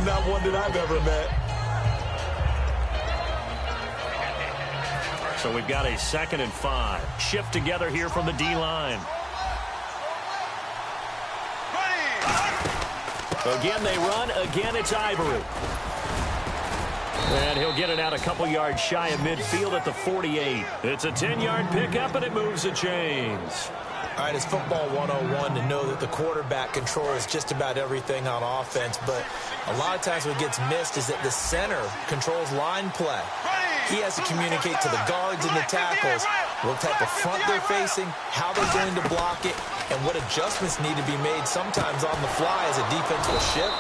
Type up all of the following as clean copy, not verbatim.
Not one that I've ever met. So we've got a 2nd and 5. Shift together here from the D-line. Again, they run. Again, it's Ivory. And he'll get it out a couple yards shy of midfield at the 48. It's a 10-yard pickup, and it moves the chains. All right, it's football 101 to know that the quarterback controls just about everything on offense, but a lot of times what gets missed is that the center controls line play. He has to communicate to the guards and the tackles what type of front they're facing, how they're going to block it, and what adjustments need to be made sometimes on the fly as a defense will shift.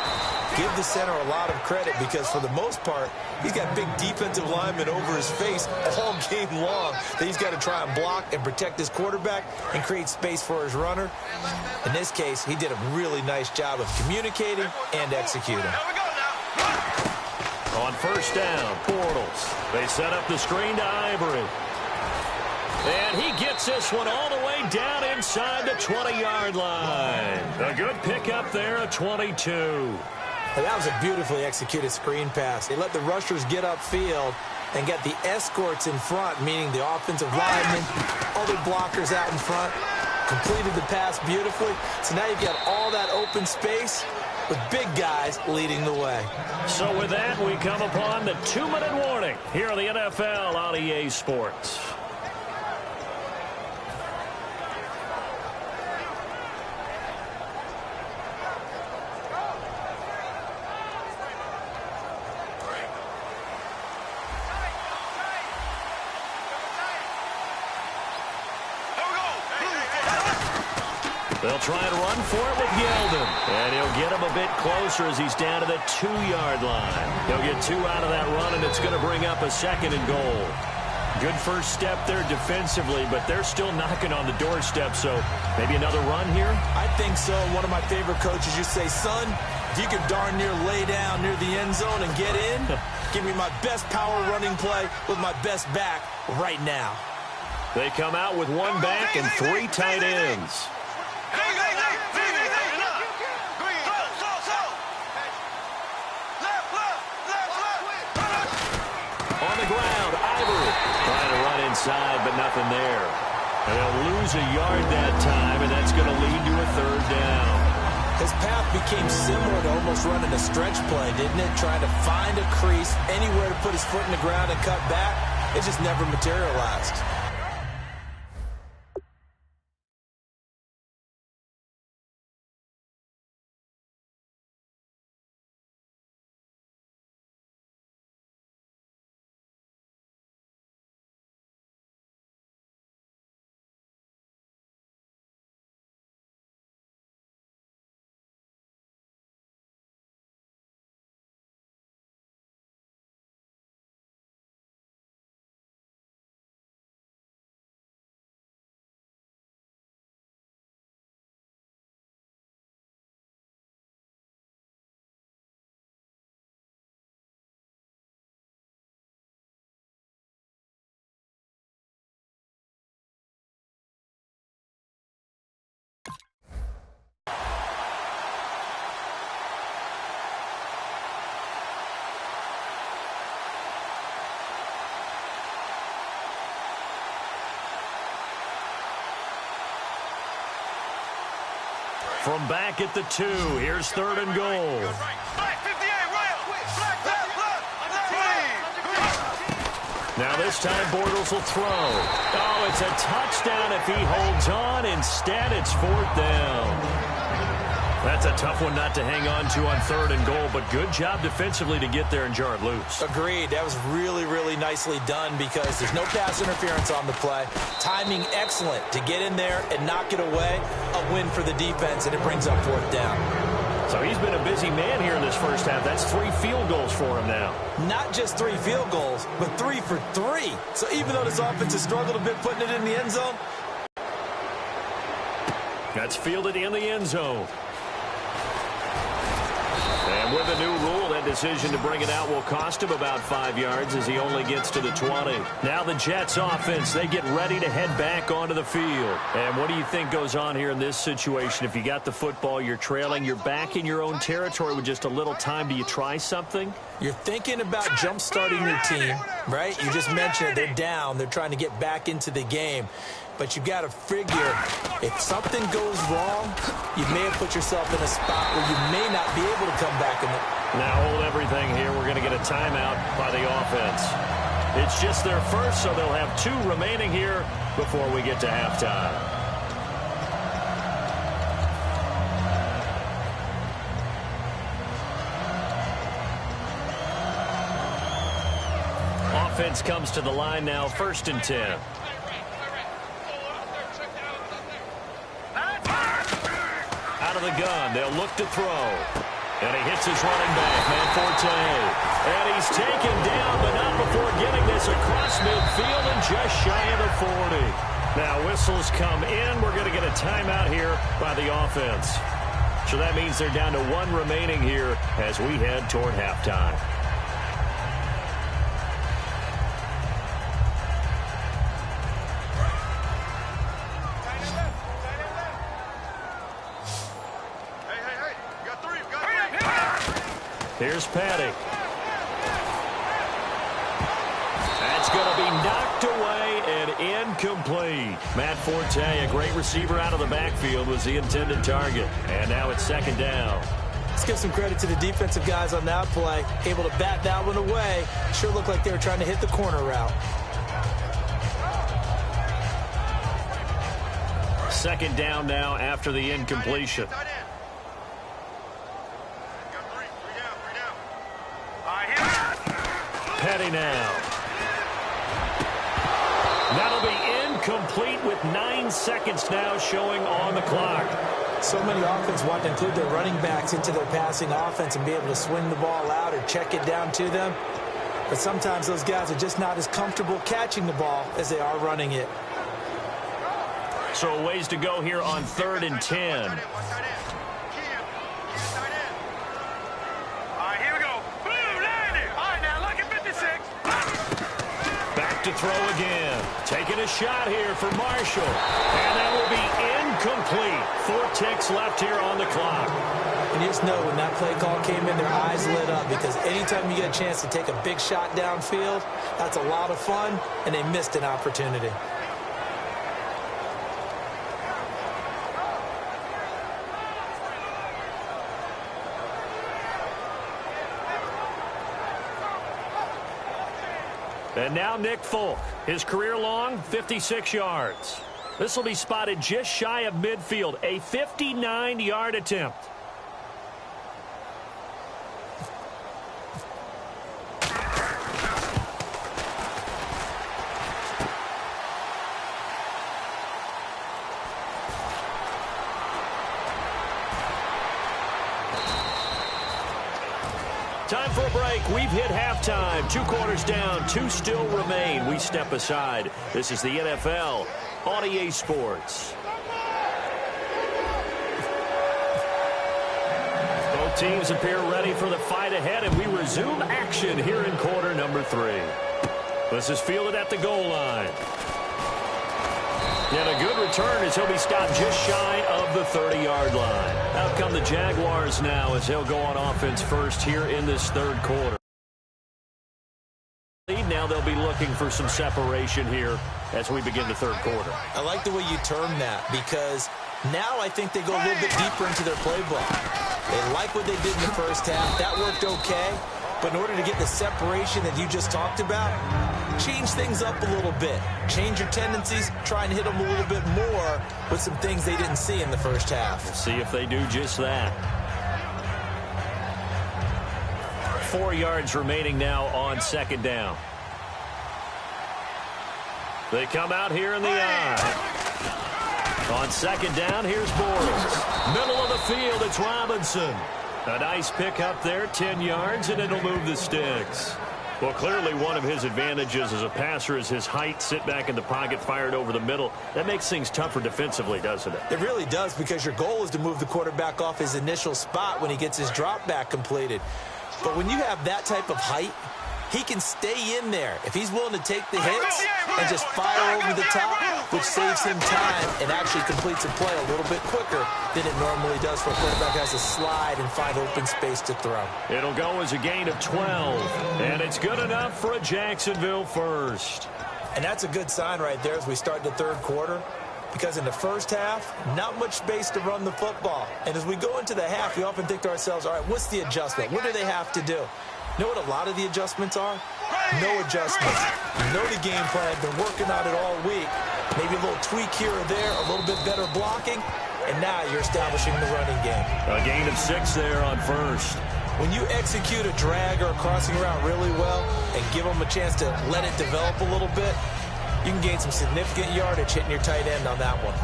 Give the center a lot of credit because for the most part, he's got big defensive linemen over his face all game long that he's got to try and block and protect his quarterback and create space for his runner. In this case, he did a really nice job of communicating and executing. On first down, Bortles. They set up the screen to Ivory. And he gets this one all the way down inside the 20-yard line. A good pickup there at 22. And that was a beautifully executed screen pass. They let the rushers get upfield and get the escorts in front, meaning the offensive linemen, other blockers out in front, completed the pass beautifully. So now you've got all that open space with big guys leading the way. So with that, we come upon the 2-minute warning here on the NFL on EA Sports. They'll try and run for it with Yeldon. And he'll get him a bit closer as he's down to the 2-yard line. He'll get 2 out of that run, and it's going to bring up a 2nd and goal. Good first step there defensively, but they're still knocking on the doorstep, so maybe another run here? I think so. One of my favorite coaches used to say, son, if you could darn near lay down near the end zone and get in, give me my best power running play with my best back right now. They come out with 1 back and 3 tight ends. On the ground, Ivory trying to run inside, but nothing there. And they'll lose a yard that time, and that's going to lead to a 3rd down. His path became similar to almost running a stretch play, didn't it? Trying to find a crease, anywhere to put his foot in the ground and cut back. It just never materialized. From back at the 2, here's 3rd and goal. Now this time Bortles will throw. Oh, it's a touchdown if he holds on. Instead, it's 4th down. That's a tough one not to hang on to on 3rd and goal, but good job defensively to get there and jar it loose. Agreed. That was really, really nicely done because there's no pass interference on the play. Timing excellent to get in there and knock it away. A win for the defense, and it brings up 4th down. So he's been a busy man here in this first half. That's 3 field goals for him now. Not just 3 field goals, but 3 for 3. So even though this offense has struggled a bit putting it in the end zone. That's fielded in the end zone. And with the new rule that decision to bring it out will cost him about 5 yards as he only gets to the 20. Now the Jets offense, they get ready to head back onto the field. And what do you think goes on here in this situation? If you got the football, you're trailing, you're back in your own territory with just a little time. Do you try something? You're thinking about jump-starting your team, right? You just mentioned it. They're down. They're trying to get back into the game. But you've got to figure, if something goes wrong, you may have put yourself in a spot where you may not be able to come back. Now hold everything here. We're going to get a timeout by the offense. It's just their first, so they'll have 2 remaining here before we get to halftime. Offense comes to the line now, 1st and 10. Out of the gun, they'll look to throw. And he hits his running back, Manforte. And he's taken down, but not before getting this across midfield and just shy of the 40. Now whistles come in. We're going to get a timeout here by the offense. So that means they're down to 1 remaining here as we head toward halftime. Here's Paddock. That's going to be knocked away and incomplete. Matt Forte, a great receiver out of the backfield, was the intended target. And now it's 2nd down. Let's give some credit to the defensive guys on that play. Able to bat that one away. Sure looked like they were trying to hit the corner route. 2nd down now after the incompletion. Petty now. That'll be incomplete with 9 seconds now showing on the clock. So many offenses want to include their running backs into their passing offense and be able to swing the ball out or check it down to them. But sometimes those guys are just not as comfortable catching the ball as they are running it. So a ways to go here on 3rd and 10. To throw again. Taking a shot here for Marshall. And that will be incomplete. 4 ticks left here on the clock. And you just know when that play call came in, their eyes lit up, because anytime you get a chance to take a big shot downfield, that's a lot of fun, and they missed an opportunity. And now Nick Folk, his career long, 56 yards. This will be spotted just shy of midfield, a 59-yard attempt. Time for a break. We've hit halftime. 2 quarters down. 2 still remain. We step aside. This is the NFL on EA Sports. Both teams appear ready for the fight ahead, and we resume action here in quarter number 3. This is fielded at the goal line. And a good return as he'll be stopped just shy of the 30-yard line. Out come the Jaguars now as they'll go on offense first here in this 3rd quarter. Now they'll be looking for some separation here as we begin the 3rd quarter. I like the way you term that, because now I think they go a little bit deeper into their playbook. They like what they did in the first half. That worked okay. But in order to get the separation that you just talked about, change things up a little bit. Change your tendencies, try and hit them a little bit more with some things they didn't see in the first half. We'll see if they do just that. 4 yards remaining now on 2nd down. They come out here in the eye. On 2nd down, here's Bortles. Middle of the field, it's Robinson. A nice pick up there, 10 yards, and it'll move the sticks. Well, clearly one of his advantages as a passer is his height. Sit back in the pocket, fired over the middle. That makes things tougher defensively, doesn't it? It really does, because your goal is to move the quarterback off his initial spot when he gets his drop back completed. But when you have that type of height, he can stay in there if he's willing to take the hits and just fire over the top, which saves him time and actually completes a play a little bit quicker than it normally does for a quarterback who has to slide and find open space to throw. It'll go as a gain of 12, and it's good enough for a Jacksonville first. And that's a good sign right there as we start the third quarter, because in the first half, not much space to run the football. And as we go into the half, we often think to ourselves, all right, what's the adjustment? What do they have to do? You know what a lot of the adjustments are? No adjustments. You know the game plan, been working on it all week. Maybe a little tweak here or there, a little bit better blocking, and now you're establishing the running game. A gain of 6 there on first. When you execute a drag or a crossing route really well and give them a chance to let it develop a little bit, you can gain some significant yardage hitting your tight end on that one.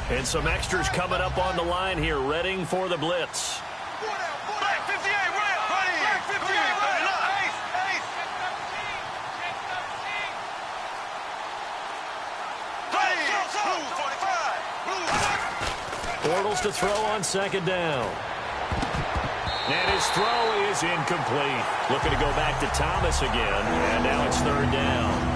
And some extras coming up on the line here, readying for the blitz. Bortles to throw on second down. And his throw is incomplete. Looking to go back to Thomas again, and now it's third down.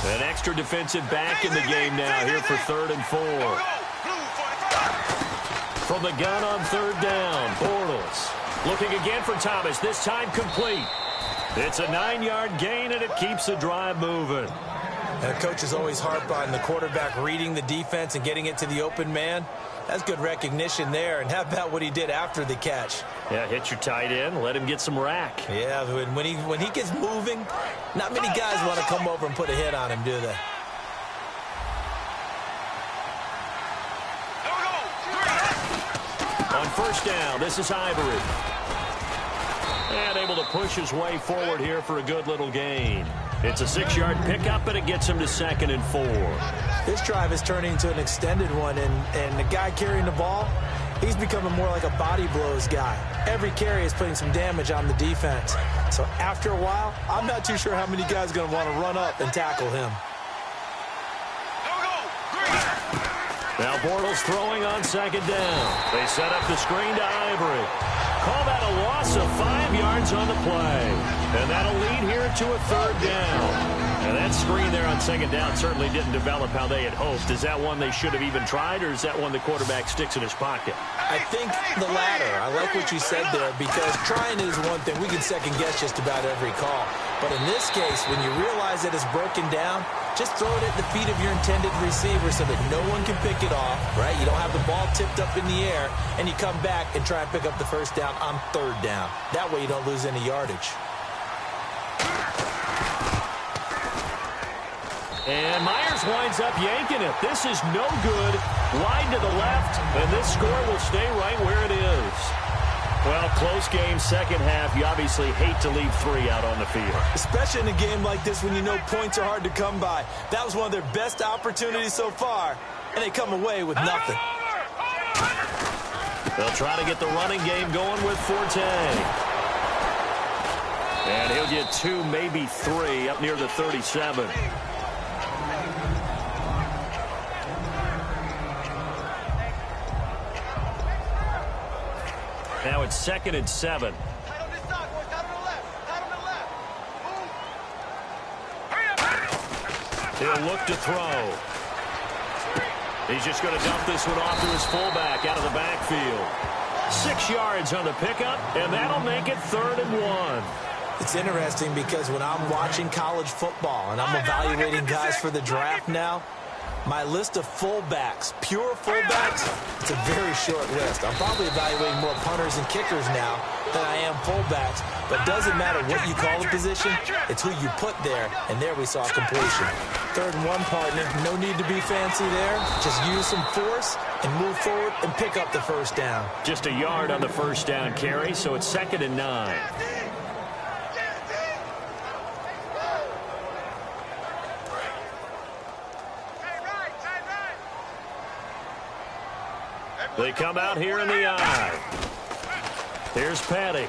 An extra defensive back in the game now here for 3rd and 4. From the gun on 3rd down, Bortles. Looking again for Thomas, this time complete. It's a 9-yard gain, and it keeps the drive moving. And coaches always harp on the quarterback reading the defense and getting it to the open man. That's good recognition there. And how about what he did after the catch? Yeah, hit your tight end, let him get some rack. Yeah, when he gets moving, not many guys want to come over and put a hit on him, do they? On first down, this is Ivory. And able to push his way forward here for a good little gain. It's a 6-yard pickup, and it gets him to 2nd and 4. This drive is turning into an extended one, and the guy carrying the ball, he's becoming more like a body blows guy. Every carry is putting some damage on the defense. So after a while, I'm not too sure how many guys are going to want to run up and tackle him. Now Bortles throwing on second down. They set up the screen to Ivory. Call that a loss of 5 yards on the play. And that'll lead here to a 3rd down. And that screen there on second down certainly didn't develop how they had hoped. Is that one they should have even tried, or is that one the quarterback sticks in his pocket? I think the latter. I like what you said there, because trying is one thing. We can second guess just about every call. But in this case, when you realize that it's broken down, just throw it at the feet of your intended receiver so that no one can pick it off, right? You don't have the ball tipped up in the air, and you come back and try and pick up the first down on 3rd down. That way you don't lose any yardage. And Myers winds up yanking it. This is no good. Wide to the left, and this score will stay right where it is. Well, close game, second half. You obviously hate to leave 3 out on the field. Especially in a game like this when you know points are hard to come by. That was one of their best opportunities so far, and they come away with nothing. They'll try to get the running game going with Forte. And he'll get 2, maybe 3, up near the 37. Now it's 2nd and 7. He'll look to throw. He's just going to dump this one off to his fullback out of the backfield. 6 yards on the pickup, and that'll make it 3rd and 1. It's interesting because when I'm watching college football and I'm evaluating guys for the draft now, My list of fullbacks, pure fullbacks, it's a very short list. I'm probably evaluating more punters and kickers now than I am fullbacks, but it doesn't matter what you call a position, it's who you put there, and there we saw completion. 3rd and 1, partner. No need to be fancy there. Just use some force and move forward and pick up the first down. Just a yard on the first down carry, so it's 2nd and 9. They come out here in the eye. Here's Petty.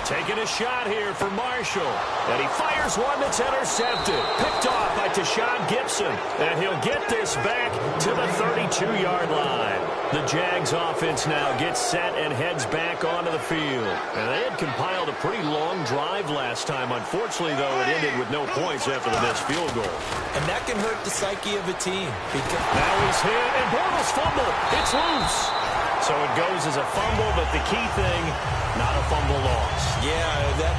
Taking a shot here for Marshall. And he fires one that's intercepted. Picked off by Tashawn Gibson. And he'll get this back to the 32-yard line. The Jags offense now gets set and heads back onto the field. And they had compiled a pretty long drive last time. Unfortunately, though, it ended with no points after the missed field goal. And that can hurt the psyche of a team. Now he's hit, and Bortles fumble. It's loose. So it goes as a fumble, but the key thing, not a fumble loss. Yeah,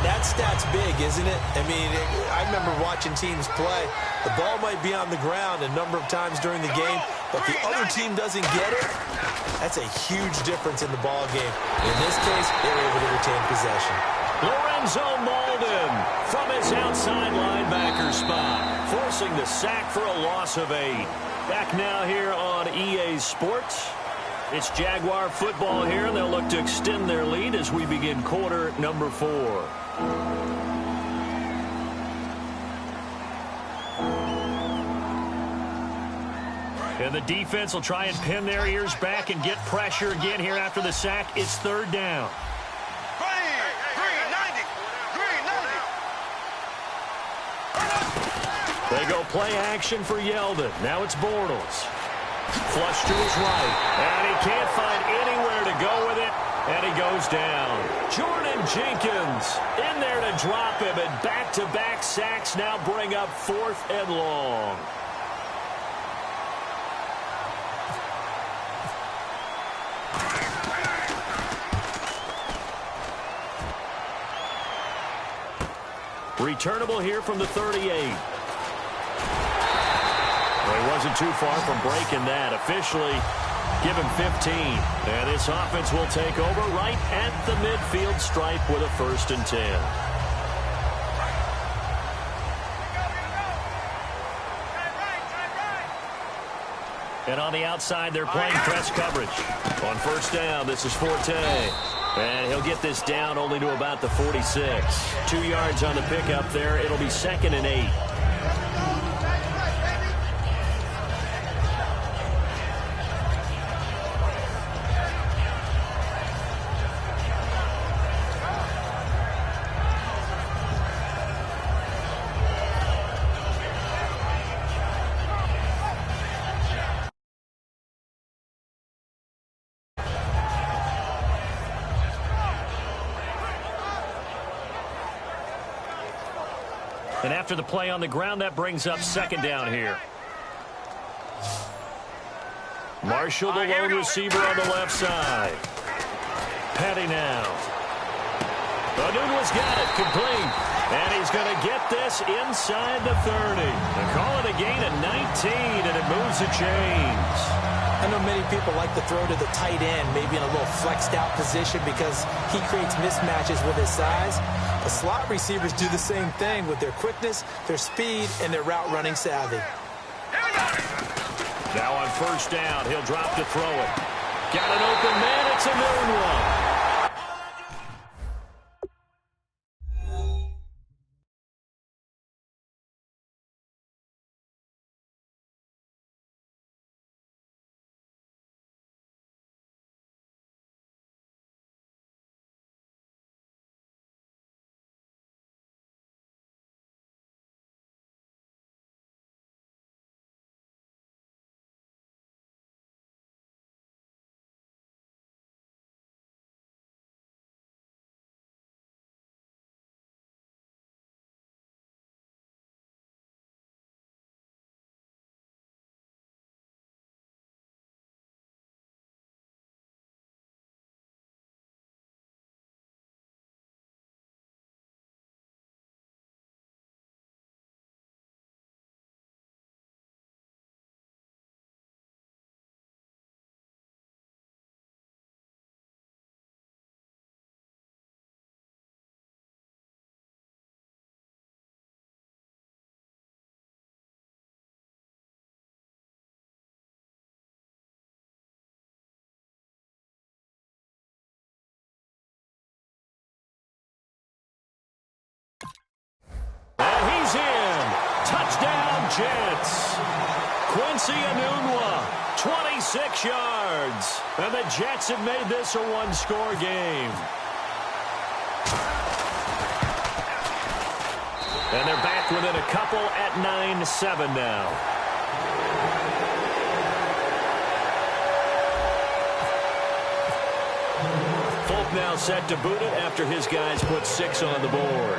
that stat's big, isn't it? I mean, I remember watching teams play. The ball might be on the ground a number of times during the game, but the other team doesn't get it. That's a huge difference in the ball game. In this case, they were able to retain possession. Lorenzo Malden from his outside linebacker spot, forcing the sack for a loss of 8. Back now here on EA Sports. It's Jaguar football here, and they'll look to extend their lead as we begin quarter number 4. And the defense will try and pin their ears back and get pressure again here after the sack. It's 3rd down. They go play action for Yeldon. Now it's Bortles. Flush to his right, and he can't find anywhere to go with it, and he goes down. Jordan Jenkins in there to drop him, and back-to-back sacks now bring up 4th and long. Returnable here from the 38. Well, he wasn't too far from breaking that. Officially, give him 15. And this offense will take over right at the midfield stripe with a 1st and 10. And on the outside, they're playing press coverage. On 1st down, this is Forte. And he'll get this down only to about the 46. 2 yards on the pickup there. It'll be 2nd and 8. And after the play on the ground, that brings up 2nd down here. Marshall, the lone receiver on the left side. Petty now. Odunwa's got it, complete. And he's going to get this inside the 30. They call it a gain of 19, and it moves the chains. I know many people like to throw to the tight end, maybe in a little flexed out position because he creates mismatches with his size. The slot receivers do the same thing with their quickness, their speed, and their route running savvy. Now on 1st down, he'll drop to throw it. Got an open man, it's a noon one. Jets. Quincy Enunwa, 26 yards. And the Jets have made this a one-score game. And they're back within a couple at 9-7 now. Folk now set to boot it after his guys put 6 on the board.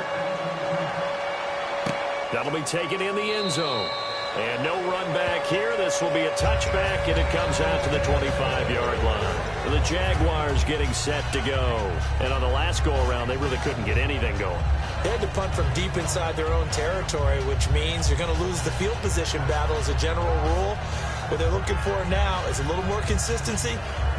That'll be taken in the end zone. And no run back here. This will be a touchback, and it comes out to the 25-yard line. The Jaguars getting set to go. And on the last go-around, they really couldn't get anything going. They had to punt from deep inside their own territory, which means you're going to lose the field position battle as a general rule. What they're looking for now is a little more consistency,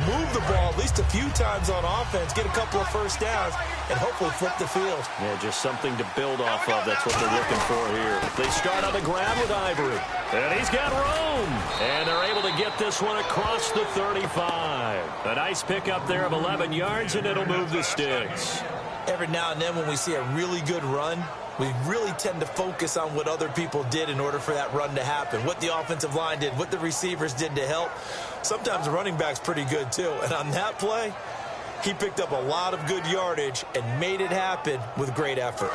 move the ball at least a few times on offense, get a couple of first downs, and hopefully flip the field. Yeah, just something to build off of. That's what they're looking for here. They start on the ground with Ivory. And he's got room. And they're able to get this one across the 35. A nice pickup there of 11 yards, and it'll move the sticks. Every now and then when we see a really good run, we really tend to focus on what other people did in order for that run to happen, what the offensive line did, what the receivers did to help. Sometimes the running back's pretty good, too. And on that play, he picked up a lot of good yardage and made it happen with great effort.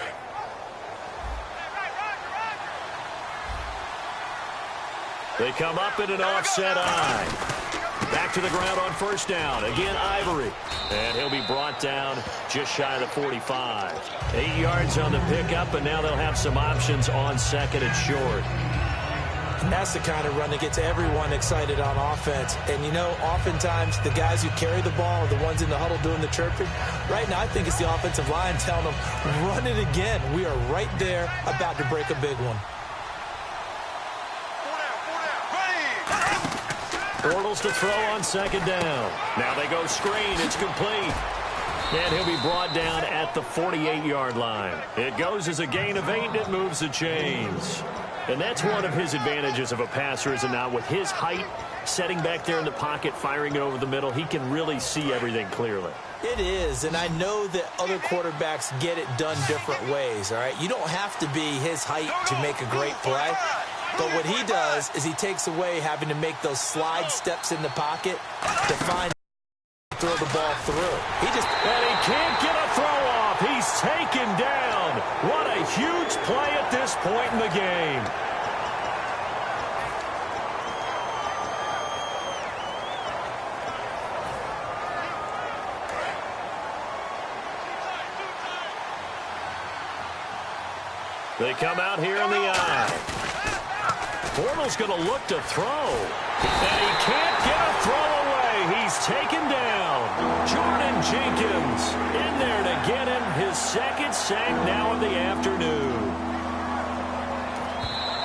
They come up in an offset eye. Back to the ground on first down. Again, Ivory. And he'll be brought down just shy of the 45. 8 yards on the pickup, and now they'll have some options on second and short. And that's the kind of run that gets everyone excited on offense. And, you know, oftentimes the guys who carry the ball are the ones in the huddle doing the chirping. Right now, I think it's the offensive line telling them, run it again. We are right there about to break a big one. Bortles to throw on second down. Now they go screen. It's complete. And he'll be brought down at the 48-yard line. It goes as a gain of 8, and it moves the chains. And that's one of his advantages of a passer, is it not? With his height, setting back there in the pocket, firing it over the middle, he can really see everything clearly. It is, and I know that other quarterbacks get it done different ways, all right? You don't have to be his height to make a great play. But what he does is he takes away having to make those slide steps in the pocket to find throw the ball through. And he can't get a throw off. He's taken down. What a huge play at this point in the game. They come out here in the eye. Bortles going to look to throw. And he can't get a throw away. He's taken down. Jordan Jenkins in there to get him his second sack now in the afternoon.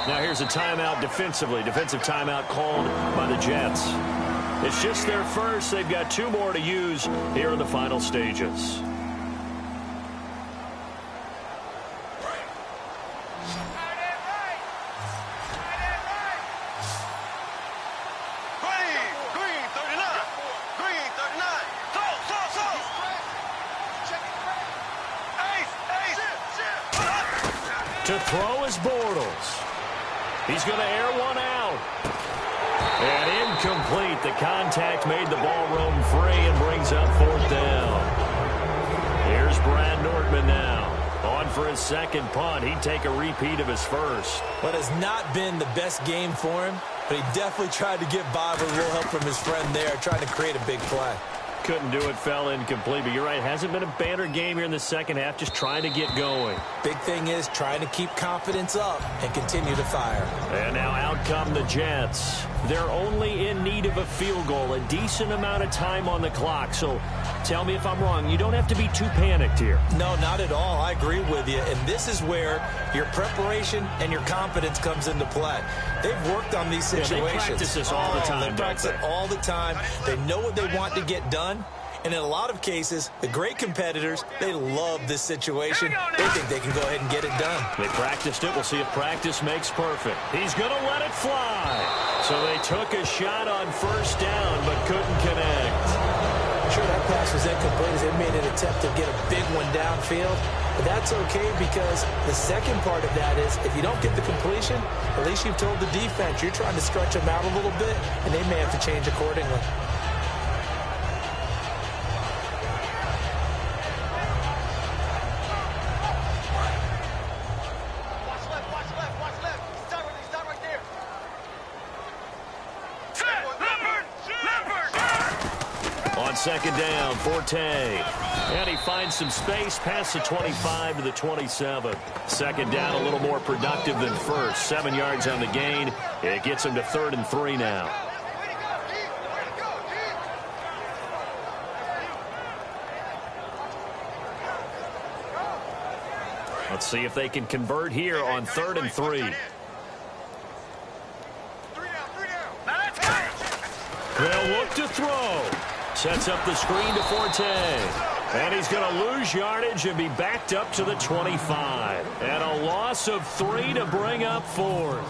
Now here's a timeout defensively. Defensive timeout called by the Jets. It's just their first. They've got 2 more to use here in the final stages. To throw is Bortles. He's going to air one out. And incomplete. The contact made the ball roam free and brings up 4th down. Here's Brad Nortman now. On for his second punt. He'd take a repeat of his first. What has not been the best game for him, but he definitely tried to get by with a little help from his friend there, trying to create a big play. Couldn't do it, fell incomplete. But you're right, hasn't been a banner game here in the second half, just trying to get going. Big thing is trying to keep confidence up and continue to fire. And now out come the Jets. They're only in need of a field goal, a decent amount of time on the clock. So tell me if I'm wrong. You don't have to be too panicked here. No, not at all. I agree with you. And this is where your preparation and your confidence comes into play. They've worked on these situations. Yeah, they practice this all the time. They practice it all the time. They know what they want to get done. And in a lot of cases, the great competitors, they love this situation. They think they can go ahead and get it done. They practiced it. We'll see if practice makes perfect. He's going to let it fly. So they took a shot on first down but couldn't connect. Sure, that pass was incomplete as they made an attempt to get a big one downfield. But that's okay because the second part of that is if you don't get the completion, at least you've told the defense you're trying to stretch them out a little bit, and they may have to change accordingly. Second down, Forte. And he finds some space past the 25 to the 27. Second down, a little more productive than first. 7 yards on the gain. It gets him to 3rd and 3 now. Let's see if they can convert here on 3rd and 3. They'll look to throw. Sets up the screen to Forte. And he's going to lose yardage and be backed up to the 25. And a loss of 3 to bring up 4th.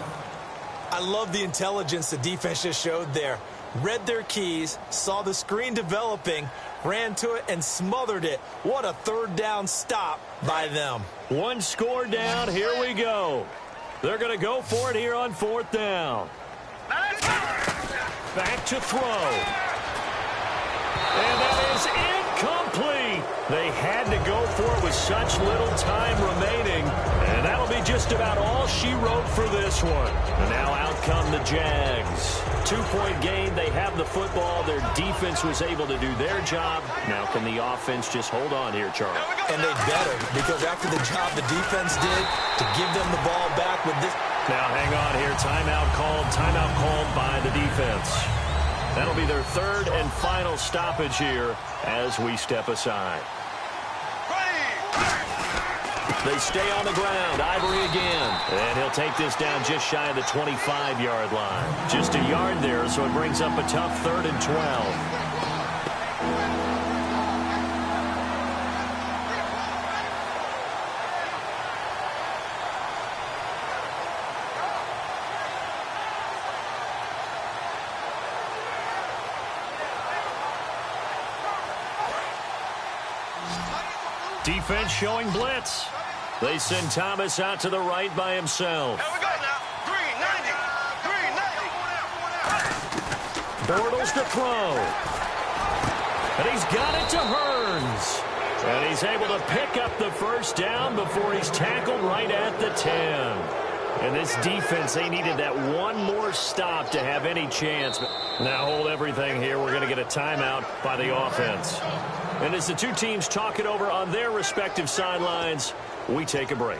I love the intelligence the defense just showed there. Read their keys, saw the screen developing, ran to it, and smothered it. What a 3rd down stop by them. 1 score down. Here we go. They're going to go for it here on 4th down. Back to throw. And that is incomplete. They had to go for it with such little time remaining. And that'll be just about all she wrote for this one. And now out come the Jags. 2-point game. They have the football. Their defense was able to do their job. Now can the offense just hold on here, Charles? And they better, because after the job the defense did to give them the ball back with this. Now hang on here. Timeout called by the defense. That'll be their 3rd and final stoppage here as we step aside. They stay on the ground. Ivory again. And he'll take this down just shy of the 25-yard line. Just a yard there, so it brings up a tough 3rd and 12. Defense showing blitz. They send Thomas out to the right by himself. Here we go now. 390. Bortles to throw. And he's got it to Hearns. And he's able to pick up the 1st down before he's tackled right at the 10. And this defense, they needed that one more stop to have any chance. Now hold everything here. We're going to get a timeout by the offense. And as the two teams talk it over on their respective sidelines, we take a break.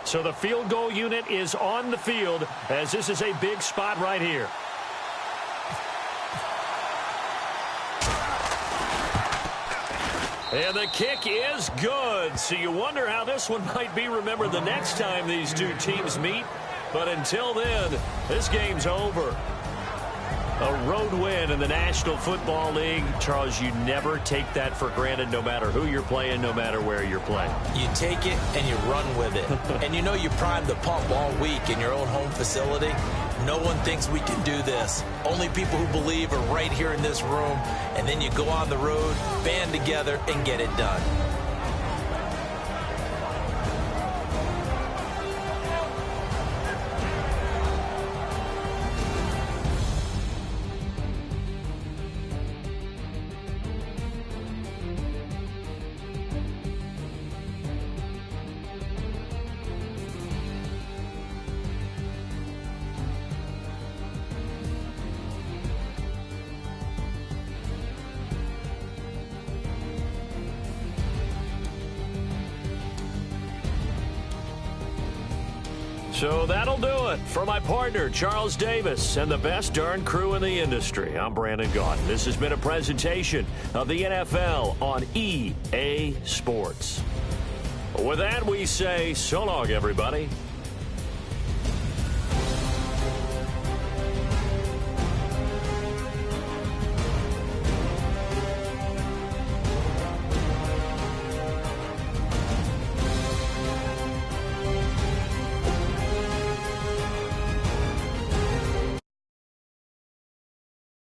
So the field goal unit is on the field as this is a big spot right here. And the kick is good. So you wonder how this one might be remembered the next time these two teams meet. But until then, this game's over. A road win in the National Football League. Charles, you never take that for granted no matter who you're playing, no matter where you're playing. You take it and you run with it. And you know you primed the pump all week in your own home facility. No one thinks we can do this. Only people who believe are right here in this room. And then you go on the road, band together, and get it done. So that'll do it. For my partner, Charles Davis, and the best darn crew in the industry, I'm Brandon Gaudin. This has been a presentation of the NFL on EA Sports. With that, we say so long, everybody.